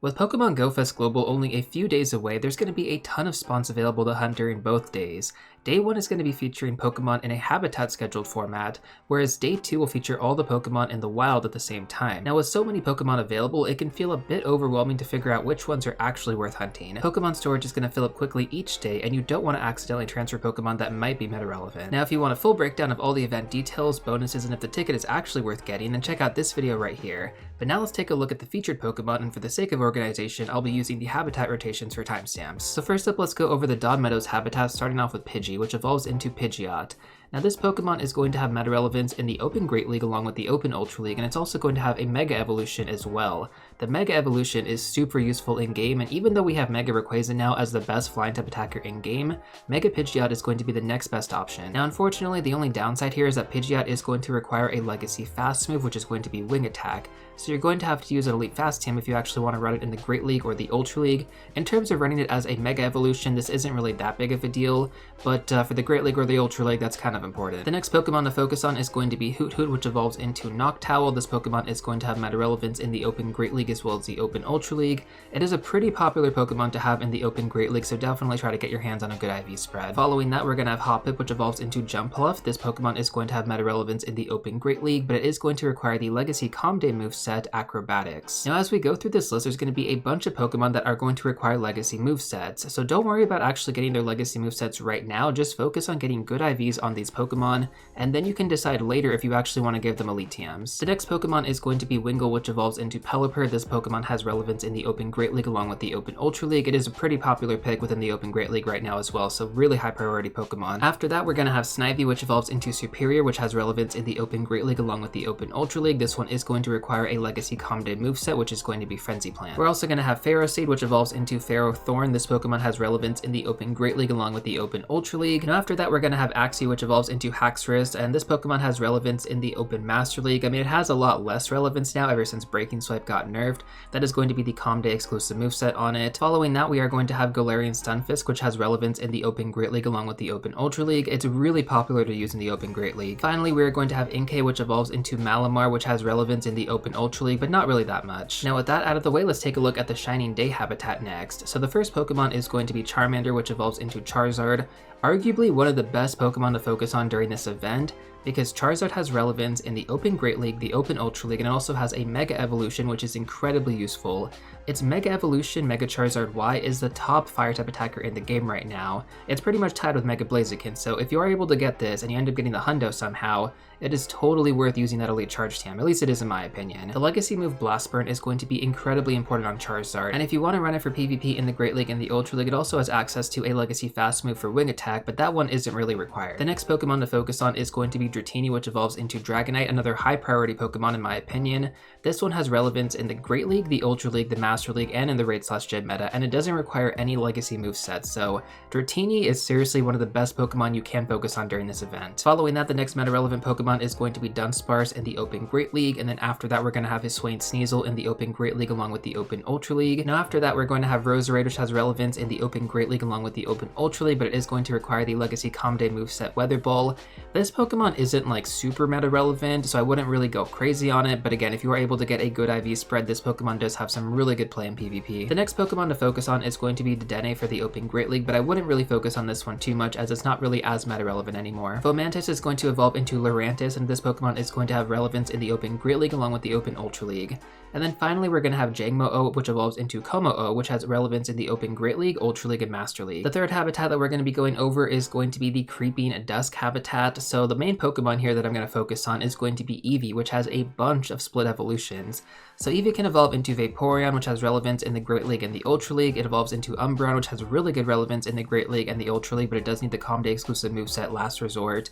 With Pokemon Go Fest Global only a few days away, there's going to be a ton of spawns available to hunt during both days. Day 1 is going to be featuring Pokemon in a habitat scheduled format, whereas Day 2 will feature all the Pokemon in the wild at the same time. Now with so many Pokemon available, it can feel a bit overwhelming to figure out which ones are actually worth hunting. Pokemon storage is going to fill up quickly each day, and you don't want to accidentally transfer Pokemon that might be meta relevant. Now if you want a full breakdown of all the event details, bonuses, and if the ticket is actually worth getting, then check out this video right here. But now let's take a look at the featured Pokemon, and for the sake of organization, I'll be using the habitat rotations for timestamps. So first up, let's go over the Meadows habitat, starting off with Pidgey, which evolves into Pidgeot. Now this Pokemon is going to have meta relevance in the Open Great League along with the Open Ultra League, and it's also going to have a Mega Evolution as well. The Mega Evolution is super useful in game, and even though we have Mega Rayquaza now as the best flying type attacker in game, Mega Pidgeot is going to be the next best option. Now unfortunately, the only downside here is that Pidgeot is going to require a Legacy Fast move, which is going to be Wing Attack. So you're going to have to use an Elite Fast Team if you actually want to run it in the Great League or the Ultra League. In terms of running it as a Mega Evolution, this isn't really that big of a deal, but for the Great League or the Ultra League, that's kind of important. The next Pokemon to focus on is going to be Hoot Hoot, which evolves into Noctowl. This Pokemon is going to have meta relevance in the Open Great League as well as the Open Ultra League. It is a pretty popular Pokemon to have in the Open Great League, so definitely try to get your hands on a good IV spread. Following that, we're going to have Hoppip, which evolves into Jumpluff. This Pokemon is going to have meta relevance in the Open Great League, but it is going to require the Legacy Calm Day moveset, Acrobatics. Now as we go through this list, there's going to be a bunch of Pokemon that are going to require Legacy movesets, so don't worry about actually getting their Legacy movesets right now, just focus on getting good IVs on these Pokemon, and then you can decide later if you actually want to give them Elite TMs. The next Pokemon is going to be Wingull, which evolves into Pelipper. This Pokemon has relevance in the Open Great League along with the Open Ultra League. It is a pretty popular pick within the Open Great League right now as well, so really high priority Pokemon. After that, we're going to have Snivy, which evolves into Superior, which has relevance in the Open Great League along with the Open Ultra League. This one is going to require a Legacy Calm Day moveset, which is going to be Frenzy Plant. We're also going to have Ferroseed, which evolves into Ferrothorn. This Pokemon has relevance in the Open Great League along with the Open Ultra League. Now after that, we're going to have Axew, which evolves into Haxorus, and this Pokemon has relevance in the Open Master League. I mean, it has a lot less relevance now ever since Breaking Swipe got nerfed. That is going to be the Calm Day exclusive moveset on it. Following that, we are going to have Galarian Stunfisk, which has relevance in the Open Great League along with the Open Ultra League. It's really popular to use in the Open Great League. Finally, we are going to have Inkay, which evolves into Malamar, which has relevance in the Open Ultra League, but not really that much. Now with that out of the way, let's take a look at the Shining Day habitat next. So the first Pokemon is going to be Charmander, which evolves into Charizard. Arguably one of the best Pokemon to focus on during this event, because Charizard has relevance in the Open Great League, the Open Ultra League, and it also has a Mega Evolution, which is incredibly useful. Its Mega Evolution, Mega Charizard Y, is the top Fire-type attacker in the game right now. It's pretty much tied with Mega Blaziken, so if you are able to get this and you end up getting the Hundo somehow, it is totally worth using that Elite Charge TM, at least it is in my opinion. The Legacy move Blast Burn is going to be incredibly important on Charizard, and if you want to run it for PvP in the Great League and the Ultra League, it also has access to a Legacy Fast move for Wing Attack, but that one isn't really required. The next Pokemon to focus on is going to be Dratini, which evolves into Dragonite, another high priority Pokemon in my opinion. This one has relevance in the Great League, the Ultra League, the Master League, and in the Raid/Gym meta, and it doesn't require any Legacy movesets, so Dratini is seriously one of the best Pokemon you can focus on during this event. Following that, the next meta relevant Pokemon is going to be Dunsparce in the Open Great League, and then after that we're going to have Hisuian Sneasel in the Open Great League along with the Open Ultra League. Now after that we're going to have Roserade, which has relevance in the Open Great League along with the Open Ultra League, but it is going to require the Legacy Calm Day moveset Weather Ball. This Pokemon isn't like super meta relevant, so I wouldn't really go crazy on it, but again, if you are able to get a good IV spread, this Pokemon does have some really good play in PvP. The next Pokemon to focus on is going to be Dedenne for the Open Great League, but I wouldn't really focus on this one too much as it's not really as meta relevant anymore. Fomantis is going to evolve into Lurantis, and this Pokemon is going to have relevance in the Open Great League along with the Open Ultra League. And then finally we're going to have Jangmo-O, which evolves into Como-O, which has relevance in the Open Great League, Ultra League, and Master League. The third habitat that we're going to be going over is going to be the Creeping Dusk habitat. So the main Pokemon here that I'm going to focus on is going to be Eevee, which has a bunch of split evolutions. So Eevee can evolve into Vaporeon, which has relevance in the Great League and the Ultra League. It evolves into Umbreon, which has really good relevance in the Great League and the Ultra League, but it does need the Calm Day exclusive moveset Last Resort.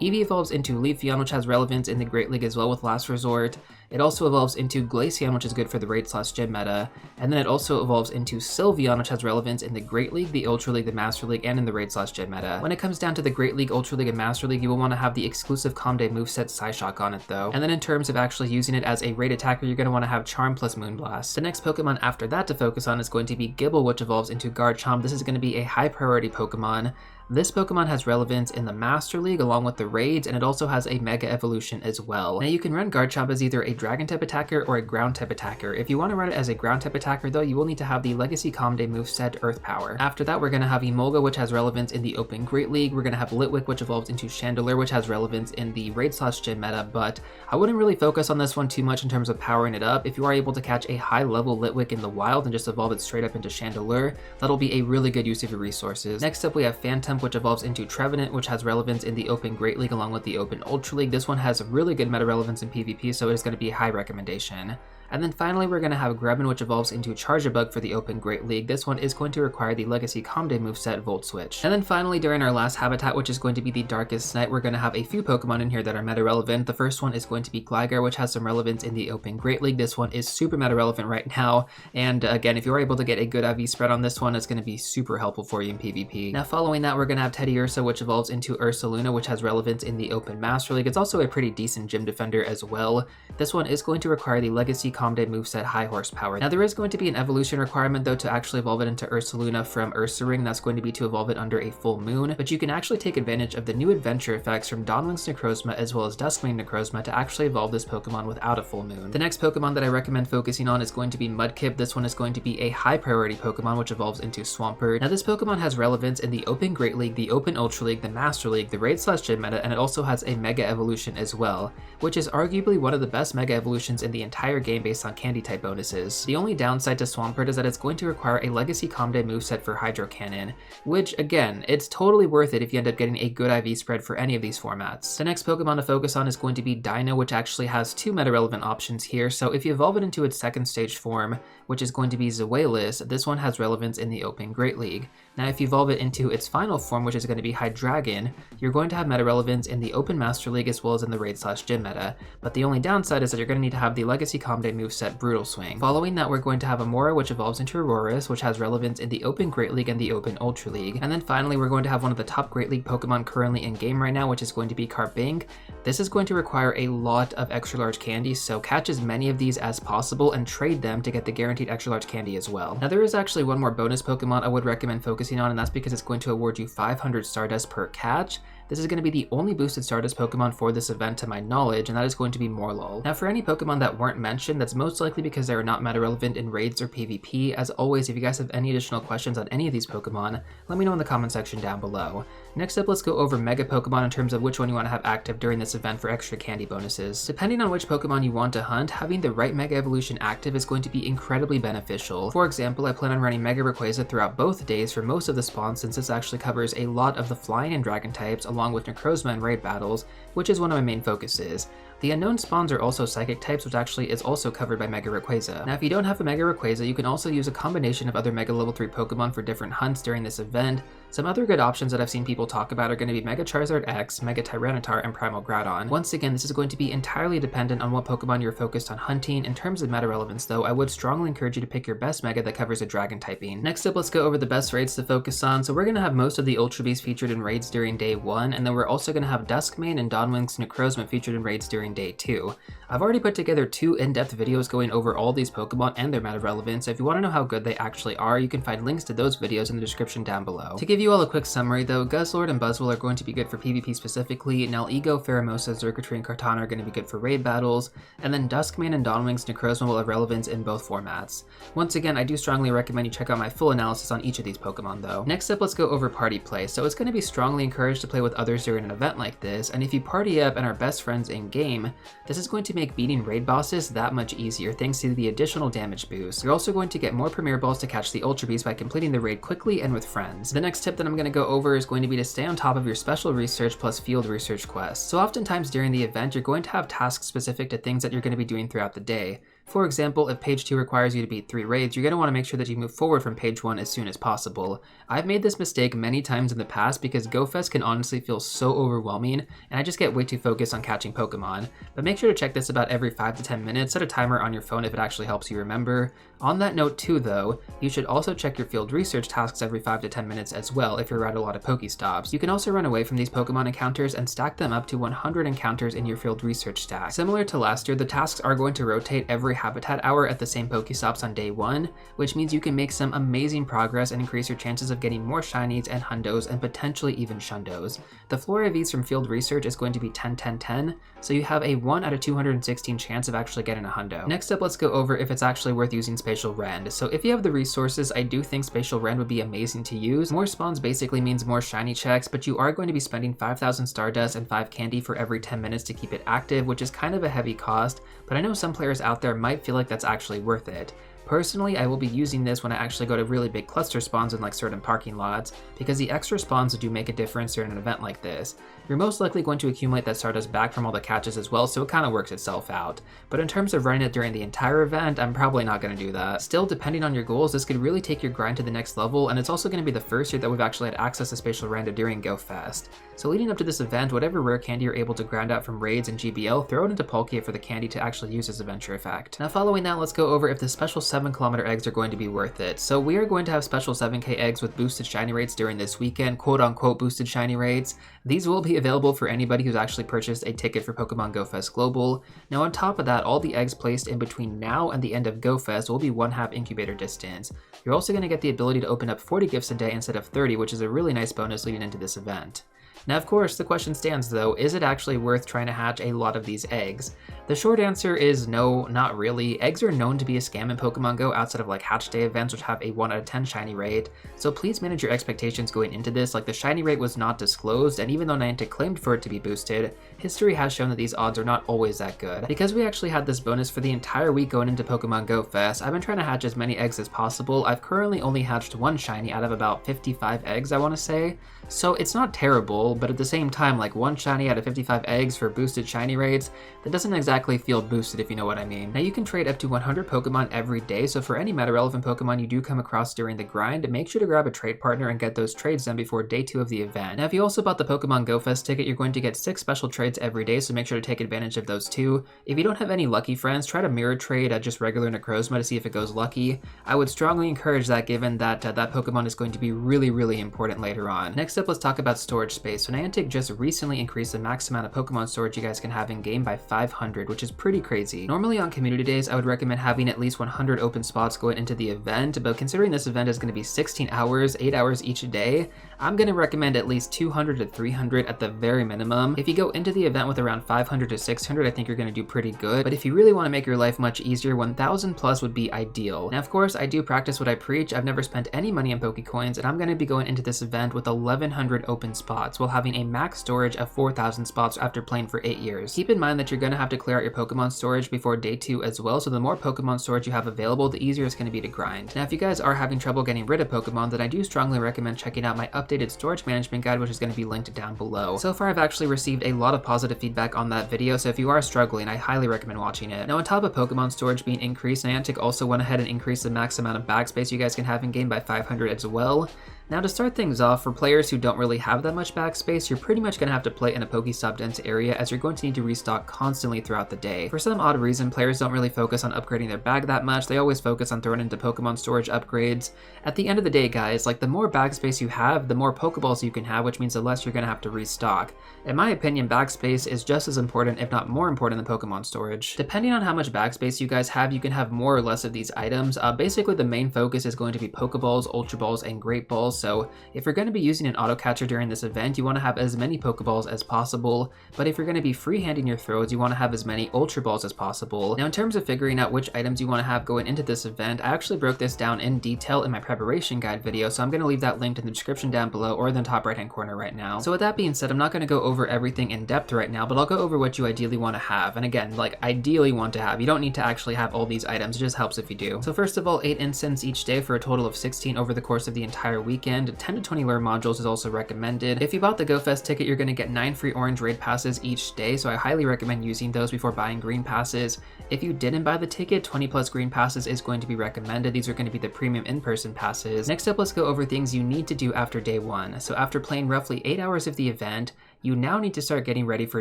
Eevee evolves into Leafeon, which has relevance in the Great League as well with Last Resort. It also evolves into Glaceon, which is good for the Raid/Gym meta, and then it also evolves into Sylveon, which has relevance in the Great League, the Ultra League, the Master League, and in the Raid/Gym meta. When it comes down to the Great League, Ultra League, and Master League, you will want to have the exclusive Calm Day moveset Psyshock on it though. And then in terms of actually using it as a raid attacker, you're going to want to have Charm plus Moonblast. The next Pokemon after that to focus on is going to be Gible, which evolves into Garchomp. This is going to be a high priority Pokemon. This Pokemon has relevance in the Master League along with the raids, and it also has a Mega Evolution as well. Now you can run Garchomp as either a Dragon type attacker or a Ground type attacker. If you want to run it as a Ground type attacker though, you will need to have the Legacy Calm Day moveset Earth Power. After that, we're going to have Emolga, which has relevance in the Open Great League. We're going to have Litwick, which evolves into Chandelure, which has relevance in the Raid/Gym meta, but I wouldn't really focus on this one too much in terms of powering it up. If you are able to catch a high level Litwick in the wild and just evolve it straight up into Chandelure, that'll be a really good use of your resources. Next up, we have Phantump, which evolves into Trevenant, which has relevance in the Open Great League along with the Open Ultra League. This one has really good meta relevance in PvP, so it is going to be a high recommendation. And then finally, we're going to have Grebbin, which evolves into Charjabug for the Open Great League. This one is going to require the Legacy Calm Day moveset Volt Switch. And then finally, during our last habitat, which is going to be the Darkest Night, we're going to have a few Pokemon in here that are meta relevant. The first one is going to be Gligar, which has some relevance in the Open Great League. This one is super meta relevant right now. And again, if you're able to get a good IV spread on this one, it's going to be super helpful for you in PvP. Now following that, we're going to have Teddiursa, which evolves into Ursaluna, which has relevance in the Open Master League. It's also a pretty decent gym defender as well. This one is going to require the Legacy Calm Day moveset High Horsepower. Now there is going to be an evolution requirement though to actually evolve it into Ursaluna from Ursaring. That's going to be to evolve it under a full moon, but you can actually take advantage of the new adventure effects from Dawnwing's Necrozma as well as Duskmane Necrozma to actually evolve this Pokemon without a full moon. The next Pokemon that I recommend focusing on is going to be Mudkip. This one is going to be a high priority Pokemon which evolves into Swampert. Now this Pokemon has relevance in the Open Great League, the Open Ultra League, the Master League, the Raid/Gym meta, and it also has a Mega Evolution as well, which is arguably one of the best Mega Evolutions in the entire game based on candy type bonuses. The only downside to Swampert is that it's going to require a Legacy Calm Day moveset for Hydro Cannon, which again, it's totally worth it if you end up getting a good IV spread for any of these formats. The next Pokemon to focus on is going to be Dino, which actually has two meta relevant options here. So if you evolve it into its second stage form, which is going to be Zoelis, this one has relevance in the Open Great League. Now if you evolve it into its final form, which is going to be Hydreigon, you're going to have meta relevance in the Open Master League as well as in the Raid/Gym meta, but the only downside is that you're going to need to have the Legacy Calm Day moveset Brutal Swing. Following that, we're going to have Amora, which evolves into Aurorus, which has relevance in the Open Great League and the Open Ultra League. And then finally, we're going to have one of the top Great League Pokemon currently in game right now, which is going to be Carbink. This is going to require a lot of extra large candies, so catch as many of these as possible and trade them to get the guaranteed extra large candy as well. Now there is actually one more bonus Pokemon I would recommend focusing on, and that's because it's going to award you 500 Stardust per catch. This is going to be the only boosted Stardust Pokemon for this event to my knowledge, and that is going to be Morlul. Now for any Pokemon that weren't mentioned, that's most likely because they are not meta relevant in raids or PvP. As always, if you guys have any additional questions on any of these Pokemon, let me know in the comment section down below. Next up, let's go over Mega Pokemon in terms of which one you want to have active during this event for extra candy bonuses. Depending on which Pokemon you want to hunt, having the right Mega Evolution active is going to be incredibly beneficial. For example, I plan on running Mega Rayquaza throughout both days for most of the spawns, since this actually covers a lot of the Flying and Dragon types along with Necrozma and raid battles, which is one of my main focuses. The unknown spawns are also psychic types, which actually is also covered by Mega Rayquaza. Now if you don't have a Mega Rayquaza, you can also use a combination of other Mega level 3 Pokemon for different hunts during this event. Some other good options that I've seen people talk about are going to be Mega Charizard X, Mega Tyranitar, and Primal Groudon. Once again, this is going to be entirely dependent on what Pokemon you're focused on hunting. In terms of meta relevance though, I would strongly encourage you to pick your best Mega that covers a Dragon typing. Next up, let's go over the best raids to focus on. So we're going to have most of the Ultra Beasts featured in raids during day 1, and then we're also going to have Duskmane and Dawnwing's Necrozma featured in raids during day 2. I've already put together 2 in-depth videos going over all these Pokemon and their meta relevance, so if you want to know how good they actually are, you can find links to those videos in the description down below. To give you all a quick summary though, Guzzlord and Buzzwole are going to be good for PvP specifically, Nalego, Pheromosa, Xurkitree, and Kartana are going to be good for raid battles, and then Duskmane and Dawnwing's Necrozma will have relevance in both formats. Once again, I do strongly recommend you check out my full analysis on each of these Pokemon though. Next up, let's go over party play. So it's going to be strongly encouraged to play with others during an event like this, and if you party up and are best friends in game, this is going to make beating raid bosses that much easier thanks to the additional damage boost. You're also going to get more Premier Balls to catch the Ultra Beast by completing the raid quickly and with friends. The next tip that I'm going to go over is going to be to stay on top of your special research plus field research quests. So oftentimes during the event, you're going to have tasks specific to things that you're going to be doing throughout the day. For example, if page 2 requires you to beat 3 raids, you're going to want to make sure that you move forward from page 1 as soon as possible. I've made this mistake many times in the past because GoFest can honestly feel so overwhelming, and I just get way too focused on catching Pokemon. But make sure to check this about every 5 to 10 minutes, set a timer on your phone if it actually helps you remember. On that note too though, you should also check your field research tasks every 5 to 10 minutes as well if you're at a lot of Pokestops. You can also run away from these Pokemon encounters and stack them up to 100 encounters in your field research stack. Similar to last year, the tasks are going to rotate every mandatory habitat hour at the same Pokestops on day 1, which means you can make some amazing progress and increase your chances of getting more shinies and hundos and potentially even shundos. The Flora Vs from field research is going to be 10-10-10, so you have a 1 out of 216 chance of actually getting a hundo. Next up, let's go over if it's actually worth using Spacial Rend. So if you have the resources, I do think Spacial Rend would be amazing to use. More spawns basically means more shiny checks, but you are going to be spending 5,000 Stardust and 5 candy for every 10 minutes to keep it active, which is kind of a heavy cost, but I know some players out there might feel like that's actually worth it. Personally, I will be using this when I actually go to really big cluster spawns in like certain parking lots, because the extra spawns do make a difference during an event like this. You're most likely going to accumulate that Stardust back from all the catches as well, so it kind of works itself out. But in terms of running it during the entire event, I'm probably not going to do that. Still, depending on your goals, this could really take your grind to the next level, and it's also going to be the first year that we've actually had access to Spacial Rend during Go Fest. So leading up to this event, whatever rare candy you're able to grind out from raids and GBL, throw it into Palkia for the candy to actually use as a venture effect. Now following that, let's go over if the special 7km eggs are going to be worth it. So we are going to have special 7k eggs with boosted shiny rates during this weekend, quote unquote boosted shiny rates. These will be available for anybody who's actually purchased a ticket for Pokemon Go Fest Global. Now on top of that, all the eggs placed in between now and the end of Go Fest will be 1/2 incubator distance. You're also going to get the ability to open up 40 gifts a day instead of 30, which is a really nice bonus leading into this event. Now of course, the question stands though, is it actually worth trying to hatch a lot of these eggs? The short answer is no, not really. Eggs are known to be a scam in Pokemon Go outside of like hatch day events which have a 1 out of 10 shiny rate, so please manage your expectations going into this. Like the shiny rate was not disclosed, and even though Niantic claimed for it to be boosted, history has shown that these odds are not always that good. Because we actually had this bonus for the entire week going into Pokemon Go Fest, I've been trying to hatch as many eggs as possible. I've currently only hatched 1 shiny out of about 55 eggs, I want to say, so it's not terrible, but at the same time, like 1 shiny out of 55 eggs for boosted shiny rates, that doesn't exactly feel boosted, if you know what I mean. Now you can trade up to 100 Pokemon every day, so for any meta relevant Pokemon you do come across during the grind, make sure to grab a trade partner and get those trades done before day 2 of the event. Now if you also bought the Pokemon Go Fest ticket, you're going to get 6 special trades every day, so make sure to take advantage of those too. If you don't have any lucky friends, try to mirror trade at just regular Necrozma to see if it goes lucky. I would strongly encourage that, given that that Pokemon is going to be really important later on. Next up, let's talk about storage space. So Niantic just recently increased the max amount of Pokemon storage you guys can have in game by 500, which is pretty crazy. Normally on community days, I would recommend having at least 100 open spots going into the event, but considering this event is going to be 16 hours, 8 hours each day, I'm going to recommend at least 200 to 300 at the very minimum. If you go into the event with around 500 to 600, I think you're going to do pretty good, but if you really want to make your life much easier, 1000 plus would be ideal. Now of course, I do practice what I preach. I've never spent any money on Pokecoins, and I'm going to be going into this event with 1100 open spots while having a max storage of 4000 spots after playing for 8 years. Keep in mind that you're going to have to clear out your Pokemon storage before day 2 as well, so the more Pokemon storage you have available, the easier it's going to be to grind. Now if you guys are having trouble getting rid of Pokemon, then I do strongly recommend checking out my updated storage management guide, which is going to be linked down below. So far I've actually received a lot of positive feedback on that video, so if you are struggling, I highly recommend watching it. Now on top of Pokemon storage being increased, Niantic also went ahead and increased the max amount of bag space you guys can have in game by 500 as well. Now to start things off, for players who don't really have that much back space, you're pretty much going to have to play in a Pokestop dense area, as you're going to need to restock constantly throughout the day. For some odd reason, players don't really focus on upgrading their bag that much. They always focus on throwing into Pokemon storage upgrades. At the end of the day, guys, like the more bag space you have, the more Pokeballs you can have, which means the less you're going to have to restock. In my opinion, bag space is just as important, if not more important, than Pokemon storage. Depending on how much bag space you guys have, you can have more or less of these items. Basically, the main focus is going to be Pokeballs, Ultra Balls, and Great Balls, so if you're going to be using an auto catcher during this event, you want to have as many Pokeballs as possible, but if you're going to be freehanding your throws, you want to have as many Ultra Balls as possible. Now in terms of figuring out which items you want to have going into this event, I actually broke this down in detail in my preparation guide video, so I'm going to leave that linked in the description down below or in the top right hand corner right now. So with that being said, I'm not going to go over everything in depth right now, but I'll go over what you ideally want to have. And again, like ideally want to have, you don't need to actually have all these items, it just helps if you do. So first of all, 8 incense each day for a total of 16 over the course of the entire weekend. 10 to 20 lure modules is also recommended. If you bought the Go Fest ticket, you're going to get 9 free orange raid passes each day, so I highly recommend using those before buying green passes. If you didn't buy the ticket, 20 plus green passes is going to be recommended. These are going to be the premium in-person passes. Next up, let's go over things you need to do after day 1. So after playing roughly 8 hours of the event, you now need to start getting ready for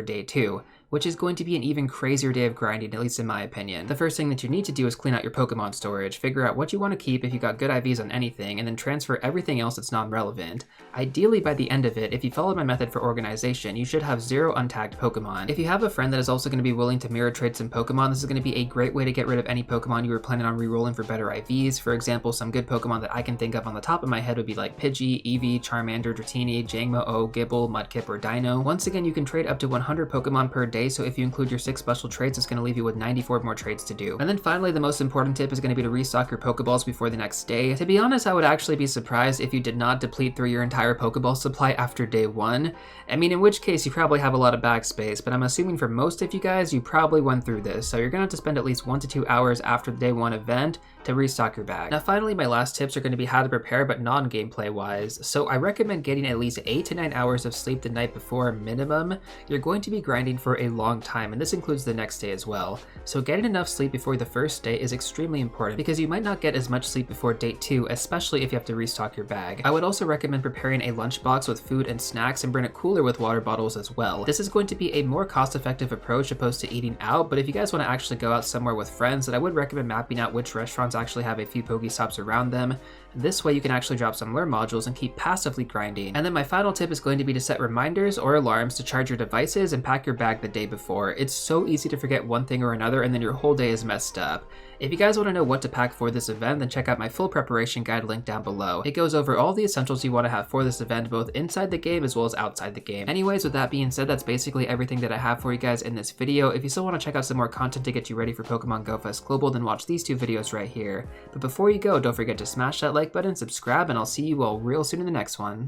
day 2, which is going to be an even crazier day of grinding, at least in my opinion. The first thing that you need to do is clean out your Pokemon storage, figure out what you want to keep if you got good IVs on anything, and then transfer everything else that's non-relevant. Ideally, by the end of it, if you follow my method for organization, you should have 0 untagged Pokemon. If you have a friend that is also going to be willing to mirror trade some Pokemon, this is going to be a great way to get rid of any Pokemon you were planning on re-rolling for better IVs. For example, some good Pokemon that I can think of on the top of my head would be like Pidgey, Eevee, Charmander, Dratini, Jangmo-O, Gible, Mudkip, or Dino. Once again, you can trade up to 100 Pokemon per day, so if you include your 6 special trades, it's going to leave you with 94 more trades to do. And then finally, the most important tip is going to be to restock your Pokeballs before the next day. To be honest, I would actually be surprised if you did not deplete through your entire Pokeball supply after day 1. I mean, in which case you probably have a lot of bag space, but I'm assuming for most of you guys, you probably went through this, so you're going to have to spend at least 1 to 2 hours after the day 1 event to restock your bag. Now finally, my last tips are going to be how to prepare, but non-gameplay wise. So I recommend getting at least 8 to 9 hours of sleep the night before minimum. You're going to be grinding for a long time, and this includes the next day as well. So getting enough sleep before the first day is extremely important because you might not get as much sleep before day 2, especially if you have to restock your bag. I would also recommend preparing a lunchbox with food and snacks and bring a cooler with water bottles as well. This is going to be a more cost-effective approach opposed to eating out, but if you guys want to actually go out somewhere with friends, then I would recommend mapping out which restaurants actually have a few Pokestops around them. This way you can actually drop some lure modules and keep passively grinding. And then my final tip is going to be to set reminders or alarms to charge your devices and pack your bag the day before. It's so easy to forget one thing or another and then your whole day is messed up. If you guys want to know what to pack for this event, then check out my full preparation guide linked down below. It goes over all the essentials you want to have for this event, both inside the game as well as outside the game. Anyways, with that being said, that's basically everything that I have for you guys in this video. If you still want to check out some more content to get you ready for Pokemon Go Fest Global, then watch these 2 videos right here. But before you go, don't forget to smash that like button, subscribe, and I'll see you all real soon in the next one.